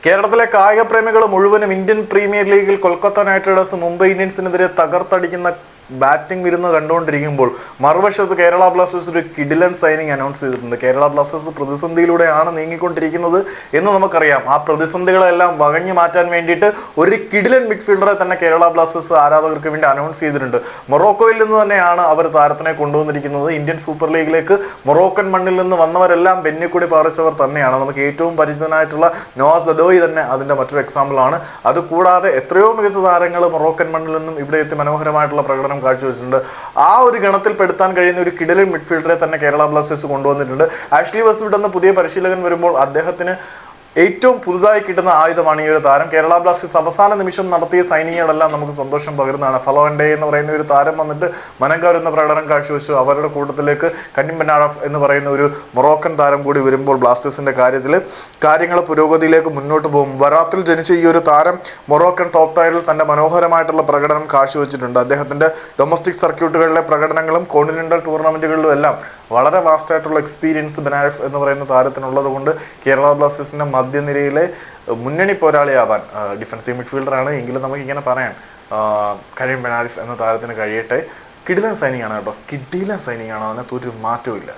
കേരളത്തിലെ കായിക പ്രേമികൾ മുഴുവനും ഇന്ത്യൻ പ്രീമിയർ ലീഗിൽ കൊൽക്കത്ത നൈറ്റ് റൈഡേഴ്സ് മുംബൈ ഇന്ത്യൻസിനെതിരെ തകർത്തടിക്കുന്ന ബാറ്റിംഗ് വിരുന്ന് കണ്ടുകൊണ്ടിരിക്കുമ്പോൾ മറുവശത്ത് കേരള ബ്ലാസ്റ്റേഴ്സ് ഒരു കിഡിലൻ സൈനിങ് അനൗൺസ് ചെയ്തിട്ടുണ്ട്. കേരള ബ്ലാസ്റ്റേഴ്സ് പ്രതിസന്ധിയിലൂടെയാണ് നീങ്ങിക്കൊണ്ടിരിക്കുന്നത് എന്ന് നമുക്കറിയാം. ആ പ്രതിസന്ധികളെല്ലാം വകഞ്ഞു മാറ്റാൻ വേണ്ടിയിട്ട് ഒരു കിഡിലൻ മിഡ്ഫീൽഡറെ തന്നെ കേരള ബ്ലാസ്റ്റേഴ്സ് ആരാധകർക്ക് വേണ്ടി അനൗൺസ് ചെയ്തിട്ടുണ്ട്. മൊറോക്കോയിൽ നിന്ന് തന്നെയാണ് അവർ താരത്തിനെ കൊണ്ടുവന്നിരിക്കുന്നത്. ഇന്ത്യൻ സൂപ്പർ ലീഗിലേക്ക് മൊറോക്കൻ മണ്ണിൽ നിന്ന് വന്നവരെല്ലാം വെന്നിക്കൂടി പാറിച്ചവർ തന്നെയാണ്. നമുക്ക് ഏറ്റവും പരിചിതനായിട്ടുള്ള നോവാ സദോയി തന്നെ അതിൻ്റെ മറ്റൊരു എക്സാമ്പിൾ ആണ്. അതുകൂടാതെ എത്രയോ മികച്ച താരങ്ങൾ മൊറോക്കൻ മണ്ണിൽ നിന്നും ഇവിടെ എത്തി മനോഹരമായിട്ടുള്ള പ്രകടനം കാഴ്ചവെച്ചിട്ടുണ്ട്. ആ ഒരു ഗണത്തിൽ പെടുത്താൻ കഴിയുന്ന ഒരു കിടിലൻ മിഡ്ഫീൽഡറെ തന്നെ കേരള ബ്ലാസ്റ്റേഴ്സ് കൊണ്ടുവന്നിട്ടുണ്ട്. ആഷ്ലി വെസ്റ്റ്വുഡ് എന്ന പുതിയ പരിശീലകൻ വരുമ്പോൾ അദ്ദേഹത്തിന് ഏറ്റവും പുതുതായി കിട്ടുന്ന ആയുധമാണ് ഈ ഒരു താരം. കേരള ബ്ലാസ്റ്റേഴ്സ് അവസാന നിമിഷം നടത്തിയ സൈനിങ്ങുകളെല്ലാം നമുക്ക് സന്തോഷം പകരുന്നതാണ്. ഫലോവൻഡേ എന്ന് പറയുന്ന ഒരു താരം വന്നിട്ട് മനം കവരുന്ന പ്രകടനം കാഴ്ചവെച്ചു. അവരുടെ കൂട്ടത്തിലേക്ക് കന്നിം ബെനാഡഫ് എന്ന് പറയുന്ന ഒരു മൊറോക്കൻ താരം കൂടി വരുമ്പോൾ ബ്ലാസ്റ്റേഴ്സിന്റെ കാര്യത്തിൽ കാര്യങ്ങൾ പുരോഗതിയിലേക്ക് മുന്നോട്ട് പോകും. വരാത്തിൽ ജനിച്ച ഈ ഒരു താരം മൊറോക്കൻ ടോപ്പ് ടയറിൽ തന്റെ മനോഹരമായിട്ടുള്ള പ്രകടനം കാഴ്ചവെച്ചിട്ടുണ്ട്. അദ്ദേഹത്തിന്റെ ഡൊമസ്റ്റിക് സർക്യൂട്ടുകളിലെ പ്രകടനങ്ങളും കോണ്ടിനെന്റൽ ടൂർണമെന്റുകളിലും എല്ലാം വളരെ വാസ്റ്റായിട്ടുള്ള എക്സ്പീരിയൻസ് ബെനാഡഫ് എന്ന് പറയുന്ന താരത്തിനുള്ളത് കൊണ്ട് കേരള ബ്ലാസ്റ്റേഴ്സിന്റെ മധ്യനിരയിലെ മുന്നണി പോരാളിയാവാൻ ഡിഫൻസീവ് മിഡ്ഫീൽഡറാണ് എങ്കിലും നമുക്കിങ്ങനെ പറയാൻ കരീം ബെനാഡഫ് എന്ന താരത്തിന് കഴിയട്ടെ. കിടിലൻ സൈനിങ് ആണ് കേട്ടോ, കിടിലൻ സൈനിങ് ആണ്, അതിനകത്ത് ഒരു മാറ്റവും ഇല്ല.